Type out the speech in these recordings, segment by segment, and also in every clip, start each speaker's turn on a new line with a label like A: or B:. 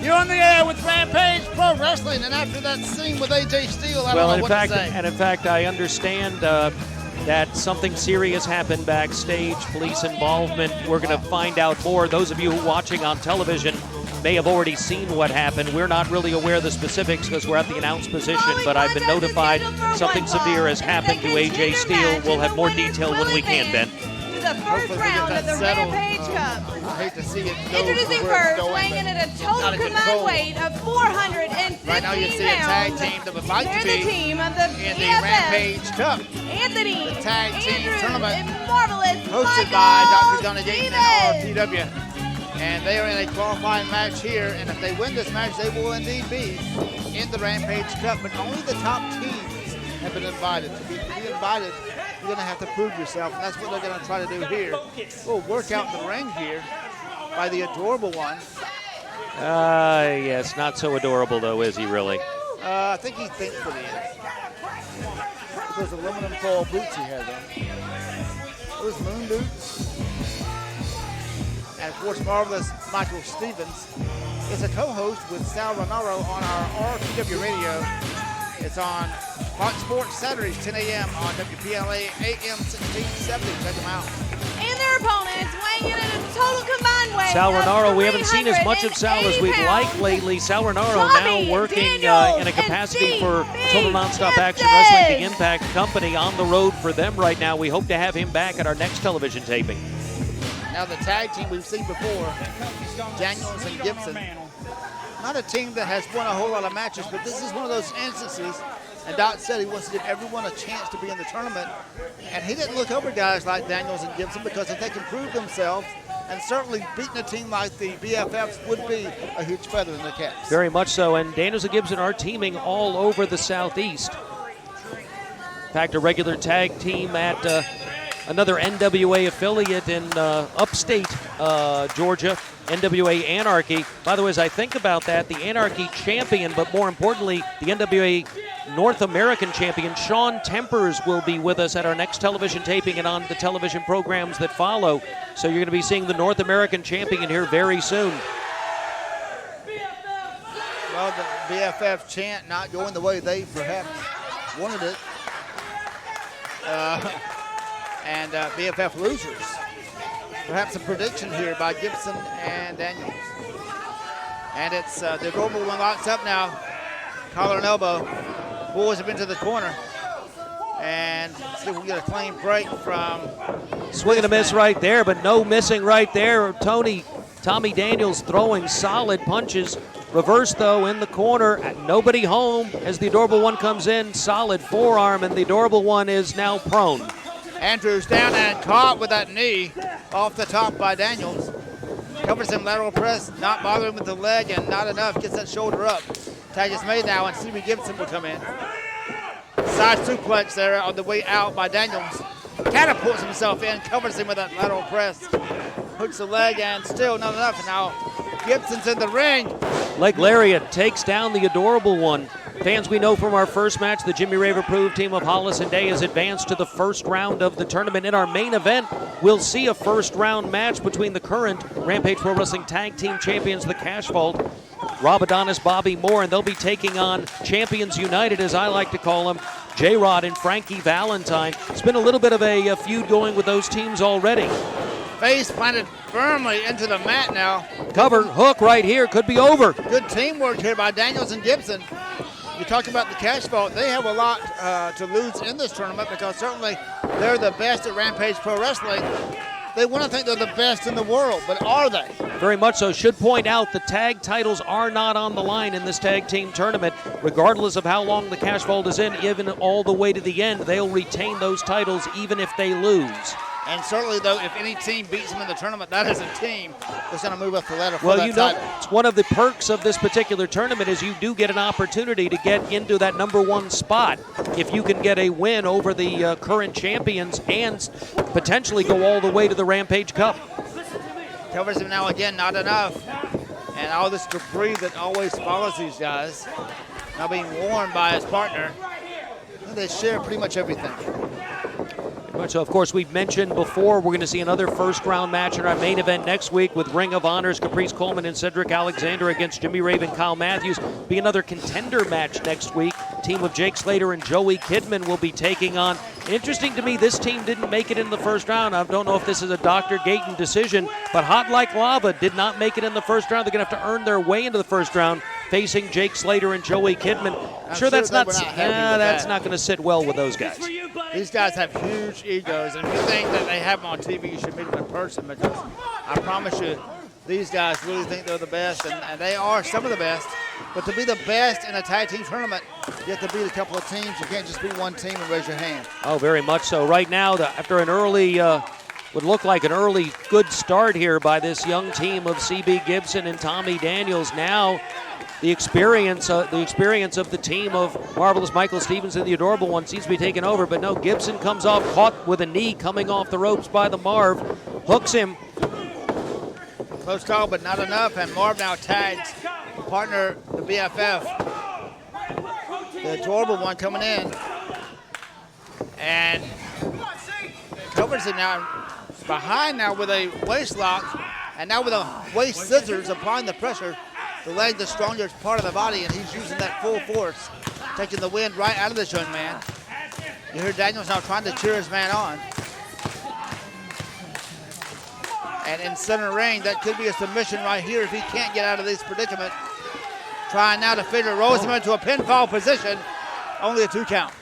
A: You're on the air with Rampage Pro Wrestling, and after that scene with AJ Steele, I don't know what to say.
B: And in fact, I understand that something serious happened backstage, police involvement. We're going to find out more. Those of you who are watching on television may have already seen what happened. We're not really aware of the specifics because we're at the announce position, but I've been notified something severe has happened to AJ Steele. We'll have more detail when we can, Ben.
C: The first round of the Rampage Cup.
A: I hate to see it go
C: Introducing first, weighing in at a total combined weight of 415 pounds.
A: Right now you see a tag team that would like to be
C: the team of the
A: in the
C: BFF,
A: Rampage Cup.
C: Anthony,
A: the tag team
C: Andrew,
A: tournament
C: and Marvelous
A: hosted by Dr. Johnny Dayton and RPW. And they are in a qualifying match here, and if they win this match, they will indeed be in the Rampage Cup. But only the top teams have been invited. To be invited, you're going to have to prove yourself, and that's what they're going to try to do here. We'll work out the ring here by the adorable one.
B: Yes, not so adorable, though, is he really?
A: I think he thinks that he is. Those aluminum foil boots he has on. Those moon boots. And of course, Marvelous Michael Stevens is a co-host with Sal Renaro on our RPW radio. It's on Fox Sports Saturdays, 10 a.m. on WPLA AM 1670. Check them out.
C: And their opponents weighing in at a total combined weight.
B: Sal Renaro, we haven't seen as much of Sal as we'd like lately. Sal Renaro now working in a capacity for Total Nonstop Action Wrestling, the Impact Company, on the road for them right now. We hope to have him back at our next television taping.
A: Now the tag team we've seen before, Daniels and Gibson. Not a team that has won a whole lot of matches, but this is one of those instances, and Doc said he wants to give everyone a chance to be in the tournament, and he didn't look over guys like Daniels and Gibson because if they can prove themselves, and certainly beating a team like the BFFs would be a huge feather in the caps.
B: Very much so, and Daniels and Gibson are teaming all over the Southeast. In fact, a regular tag team at another NWA affiliate in upstate Georgia, NWA Anarchy. By the way, as I think about that, the Anarchy champion, but more importantly, the NWA North American champion, Sean Tempers, will be with us at our next television taping and on the television programs that follow. So you're going to be seeing the North American champion here very soon.
A: Well, the BFF chant not going the way they perhaps wanted it. And BFF losers. Perhaps a prediction here by Gibson and Daniels. And it's the adorable one locks up now. Collar and elbow. Boys have been to the corner. And see if we get a clean break from
B: swing and a miss right there, but no missing right there. Tommy Daniels throwing solid punches. Reverse, though, in the corner. Nobody home as the adorable one comes in. Solid forearm, and the adorable one is now prone.
A: Andrews down and caught with that knee off the top by Daniels. Covers him lateral press, not bothering with the leg, and not enough. Gets that shoulder up. Tag is made now, and Stevie Gibson will come in. Side suplex there on the way out by Daniels. Catapults himself in, covers him with that lateral press. Hooks the leg, and still not enough. And now Gibson's in the ring.
B: Leg lariat takes down the adorable one. Fans, we know from our first match, the Jimmy Rave approved team of Hollis and Day has advanced to the first round of the tournament. In our main event, we'll see a first round match between the current Rampage Pro Wrestling Tag Team Champions, the Cash Vault, Rob Adonis, Bobby Moore, and they'll be taking on Champions United, as I like to call them, J-Rod and Frankie Valentine. It's been a little bit of a feud going with those teams already.
A: Face planted firmly into the mat now.
B: Cover, hook right here, could be over.
A: Good teamwork here by Daniels and Gibson. You talk about the Cash Vault, they have a lot to lose in this tournament because certainly they're the best at Rampage Pro Wrestling. They want to think they're the best in the world, but are they?
B: Very much so. Should point out the tag titles are not on the line in this tag team tournament. Regardless of how long the Cash Vault is in, even all the way to the end, they'll retain those titles even if they lose.
A: And certainly, though, if any team beats them in the tournament, that is a team that's going to move up the ladder for
B: well,
A: that
B: you know,
A: title.
B: it's one of the perks of this particular tournament is you do get an opportunity to get into that #1 spot if you can get a win over the current champions and potentially go all the way to the Rampage Cup.
A: Covers him now again, not enough. And all this debris that always follows these guys now being worn by his partner. They share pretty much everything.
B: So, of course, we've mentioned before we're going to see another first-round match in our main event next week with Ring of Honor's Caprice Coleman and Cedric Alexander against Jimmy Raven, Kyle Matthews. Be another contender match next week. Team of Jake Slater and Joey Kidman will be taking on. Interesting to me, this team didn't make it in the first round. I don't know if this is a Dr. Gayton decision, but Hot Like Lava did not make it in the first round. They're going to have to earn their way into the first round, facing Jake Slater and Joey Kidman.
A: I'm sure that's not
B: going to sit well with those guys.
A: These guys have huge egos, and if you think that they have them on TV, you should meet them in person, because I promise you, these guys really think they're the best, and they are some of the best. But to be the best in a tag team tournament, you have to beat a couple of teams. You can't just be one team and raise your hand.
B: Oh, very much so. Right now, after an early, would look like an early good start here by this young team of CB Gibson and Tommy Daniels, now the experience of the team of Marvelous Michael Stevens and the Adorable One seems to be taking over. But no, Gibson comes off caught with a knee coming off the ropes by the Marv, hooks him.
A: Close call, but not enough, and Marv now tags partner, the BFF, the Adorable One, coming in, and covers it now, behind now with a waist lock, and now with a waist scissors, applying the pressure. The leg, the strongest part of the body, and he's using that full force, taking the wind right out of this young man. You hear Daniels now trying to cheer his man on. And in center ring, that could be a submission right here if he can't get out of this predicament. Trying now to figure, rolls him into a pinfall position. Only a 2 count.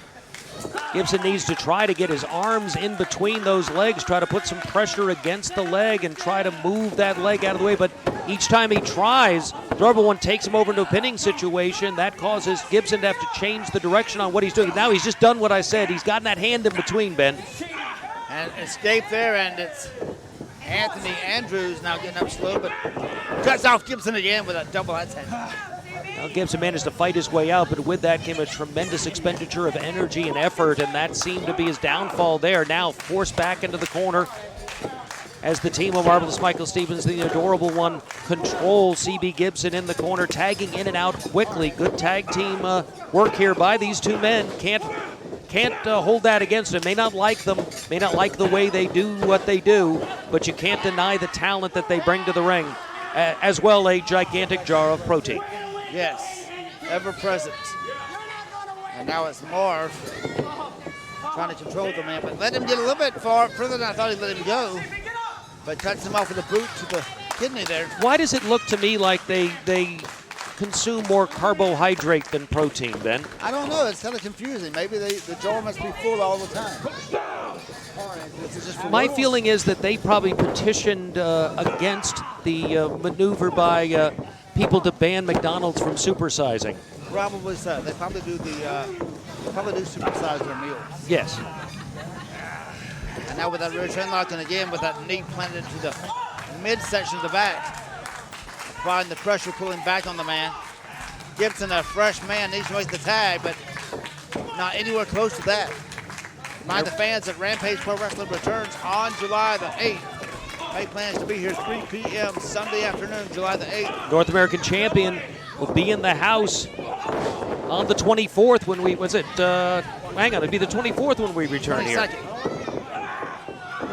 B: Gibson needs to try to get his arms in between those legs, try to put some pressure against the leg and try to move that leg out of the way. But each time he tries, the Adorable One takes him over into a pinning situation. That causes Gibson to have to change the direction on what he's doing. Now he's just done what I said. He's gotten that hand in between, Ben.
A: And escape there, and it's Anthony Andrews now getting up slow, but cuts off Gibson again with a double attack.
B: Now Gibson managed to fight his way out, but with that came a tremendous expenditure of energy and effort, and that seemed to be his downfall there. Now forced back into the corner as the team of Marvelous Michael Stevens, the Adorable One, controls CB Gibson in the corner, tagging in and out quickly. Good tag team work here by these two men. Can't hold that against them. May not like them, may not like the way they do what they do, but you can't deny the talent that they bring to the ring. As well, a gigantic jar of protein.
A: Yes, ever present. And now it's Marv trying to control the man, but let him get a little bit further than I thought he'd let him go. But cuts him off with a boot to the kidney there.
B: Why does it look to me like they consume more carbohydrate than protein, Ben?
A: I don't know. It's kind of confusing. Maybe the jar must be full all the time.
B: My feeling is that they probably petitioned against the maneuver by people to ban McDonald's from supersizing.
A: Probably so. They probably do supersize their meals.
B: Yes.
A: And now with that rear chin lock, and again with that knee planted into the midsection of the back, applying the pressure, pulling back on the man. Gibson, a fresh man, needs to make the tag, but not anywhere close to that. Remind the fans that Rampage Pro Wrestling returns on July the 8th. Make plans to be here 3 p.m. Sunday afternoon, July the 8th.
B: North American champion will be in the house on the 24th when we, it'd be the 24th when we return 22nd. Here.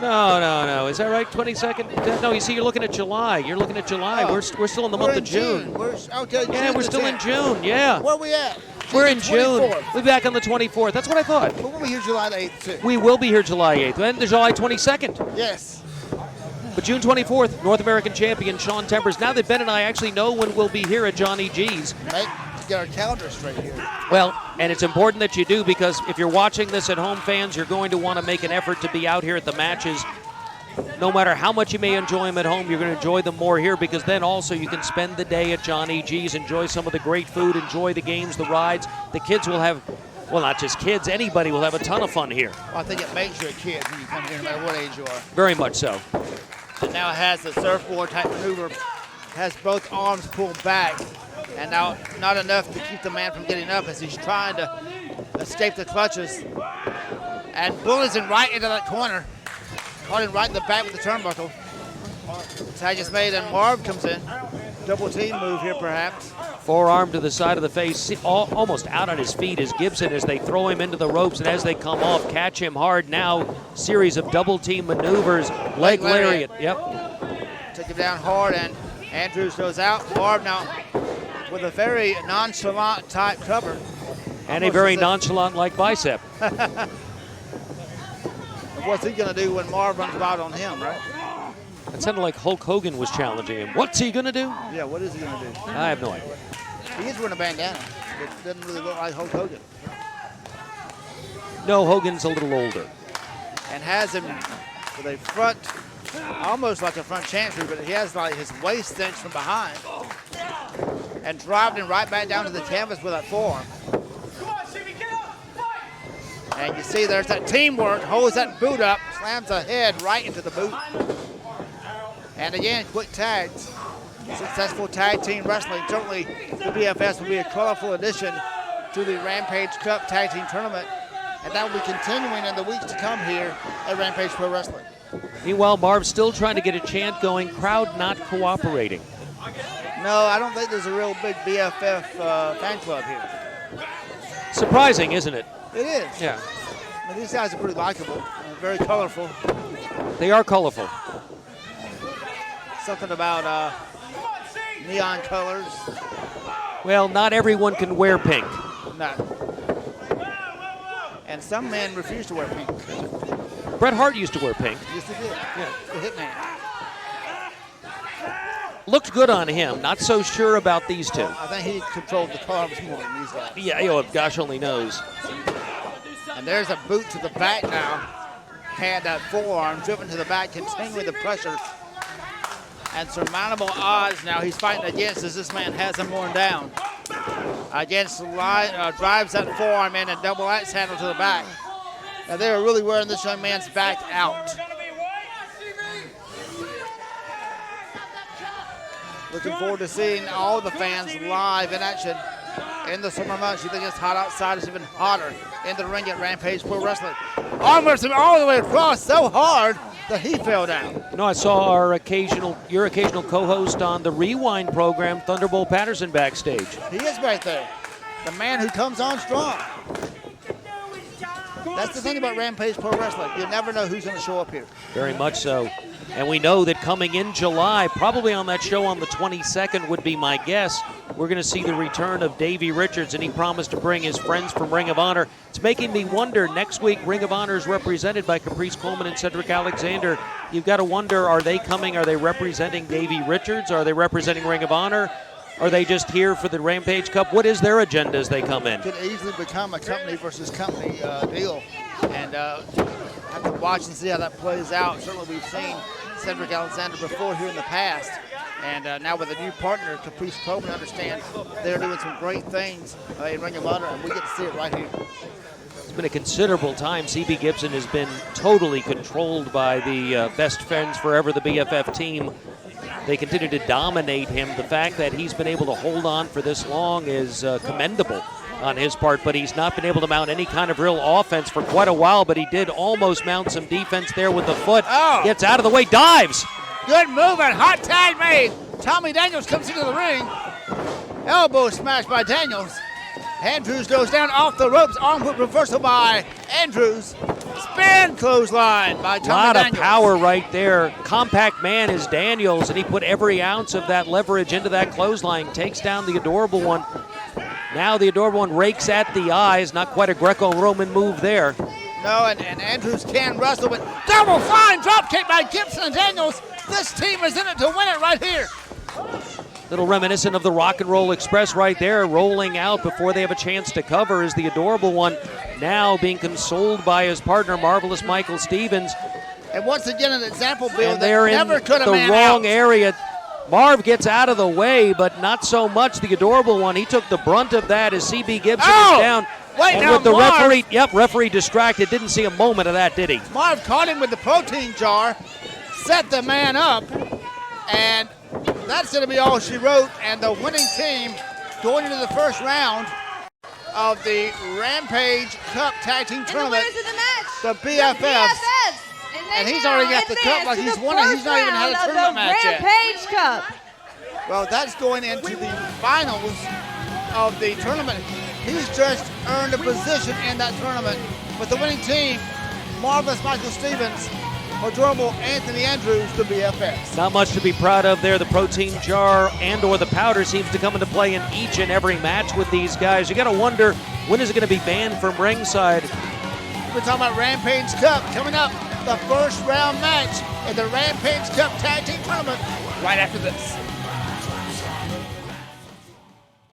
B: No. Is that right? 22nd? No, you see, you're looking at July. Oh, we're still in the month of June.
A: We're
B: still in June, yeah.
A: Where are we at?
B: We're in June. We'll be back on the 24th. That's what I thought.
A: But we'll be here July the 8th, too.
B: We will be here July 8th. And the July 22nd.
A: Yes.
B: But June 24th, North American champion Sean Tempers. Now that Ben and I actually know when we'll be here at Johnny G's.
A: Right. Get our calendar straight here.
B: Well, and it's important that you do, because if you're watching this at home, fans, you're going to want to make an effort to be out here at the matches. No matter how much you may enjoy them at home, you're going to enjoy them more here, because then also you can spend the day at Johnny G's, enjoy some of the great food, enjoy the games, the rides. The kids will have, well, not just kids, anybody will have a ton of fun here.
A: Well, I think it makes you a kid when you come here, no matter what age you are.
B: Very much so.
A: It now has the surfboard type maneuver, has both arms pulled back, and now not enough to keep the man from getting up as he's trying to escape the clutches. And bullies him right into that corner. Caught him right in the back with the turnbuckle. Tag is made, and Marv comes in. double team move here, perhaps.
B: Forearm to the side of the face, almost out on his feet is Gibson as they throw him into the ropes, and as they come off, catch him hard. Now, series of double team maneuvers, leg lariat. Yep.
A: Took him down hard, and Andrews goes out. Marv now with a very nonchalant type cover.
B: And a very nonchalant-like bicep.
A: What's he going to do when Marv runs out on him, right?
B: It sounded like Hulk Hogan was challenging him. What's he going to do?
A: Yeah, what is he going to do?
B: I have no idea.
A: He is wearing a bandana. It doesn't really look like Hulk Hogan.
B: No, Hogan's a little older.
A: And has him with a front, almost like a front chancery, but he has like his waist cinched from behind. And driving him right back down to the canvas with that forearm. And you see there's that teamwork, holds that boot up, slams the head right into the boot. And again, quick tags. Successful tag team wrestling. Certainly the BFS will be a colorful addition to the Rampage Cup Tag Team Tournament. And that will be continuing in the weeks to come here at Rampage Pro Wrestling.
B: Meanwhile, Marv's still trying to get a chant going, crowd not cooperating.
A: No, I don't think there's a real big BFF fan club here.
B: Surprising, isn't it?
A: It is.
B: Yeah.
A: I mean, these guys are pretty likable and very colorful.
B: They are colorful.
A: Something about neon colors.
B: Well, not everyone can wear pink.
A: No. And some men refuse to wear pink.
B: Bret Hart used to wear pink.
A: Yes, he did.
B: Yeah.
A: The Hitman.
B: Looked good on him. Not so sure about these two.
A: I think he controlled the carbs more than these guys.
B: Yeah, gosh only knows.
A: And there's a boot to the back now. Had that forearm driven to the back, continuing the pressure. And surmountable odds now he's fighting against as this man has him worn down. Against drives that forearm in and double axe handle to the back. Now they are really wearing this young man's back out. Looking forward to seeing all the fans live in action in the summer months. You think it's hot outside, it's even hotter in the ring at Rampage Pro Wrestling. Arm him all the way across so hard that he fell down.
B: You know, I saw your occasional co-host on the Rewind program, Thunderbolt Patterson, backstage.
A: He is right there. The man who comes on strong. That's the thing about Rampage Pro Wrestling. You never know who's going to show up here.
B: Very much so. And we know that coming in July, probably on that show on the 22nd would be my guess, we're going to see the return of Davey Richards, and he promised to bring his friends from Ring of Honor. It's making me wonder, next week Ring of Honor is represented by Caprice Coleman and Cedric Alexander. You've got to wonder, are they coming, are they representing Davey Richards? Are they representing Ring of Honor? Are they just here for the Rampage Cup? What is their agenda as they come in?
A: Could easily become a company versus company deal. And have to watch and see how that plays out. Certainly we've seen Cedric Alexander before here in the past. And now with a new partner, Caprice Coleman, understand they're doing some great things in Ring of Honor, and we get to see it right here.
B: It's been a considerable time. CB Gibson has been totally controlled by the best friends forever, the BFF team. They continue to dominate him. The fact that he's been able to hold on for this long is commendable on his part, but he's not been able to mount any kind of real offense for quite a while, but he did almost mount some defense there with the foot.
A: Oh.
B: Gets out of the way, dives.
A: Good movement, hot tag made. Tommy Daniels comes into the ring. Elbow smash by Daniels. Andrews goes down off the ropes. Arm whip reversal by Andrews. Spin clothesline by Tommy Daniels.
B: A lot of power right there. Compact man is Daniels, and he put every ounce of that leverage into that clothesline. Takes down the Adorable One. Now the Adorable One rakes at the eyes. Not quite a Greco-Roman move there.
A: No, and Andrews can wrestle, but double flying drop kick by Gibson and Daniels. This team is in it to win it right here.
B: Little reminiscent of the Rock and Roll Express right there, rolling out before they have a chance to cover is the Adorable One, now being consoled by his partner, Marvelous Michael Stevens.
A: And once again, an example, Bill,
B: and they're
A: that never could have
B: in the
A: man
B: wrong
A: out.
B: area. Marv gets out of the way, but not so much the Adorable One. He took the brunt of that as CB Gibson is down.
A: Wait,
B: and
A: now
B: with the
A: Marv,
B: referee distracted, didn't see a moment of that, did he?
A: Marv caught him with the protein jar, set the man up, and that's going to be all she wrote. And the winning team going into the first round of the Rampage Cup Tag Team Tournament, the BFFs. And he's already got the cup like he's won it. He's not even had a tournament match yet.
C: Rampage Cup.
A: Well, that's going into the finals of the tournament. He's just earned a position in that tournament. With the winning team, Marvelous Michael Stevens, Adorable Anthony Andrews, the BFFs.
B: Not much to be proud of there. The protein jar and or the powder seems to come into play in each and every match with these guys. You got to wonder, when is it going to be banned from ringside?
A: We're talking about Rampage Cup coming up. The first round match in the Rampage Cup Tag Team Tournament right after this.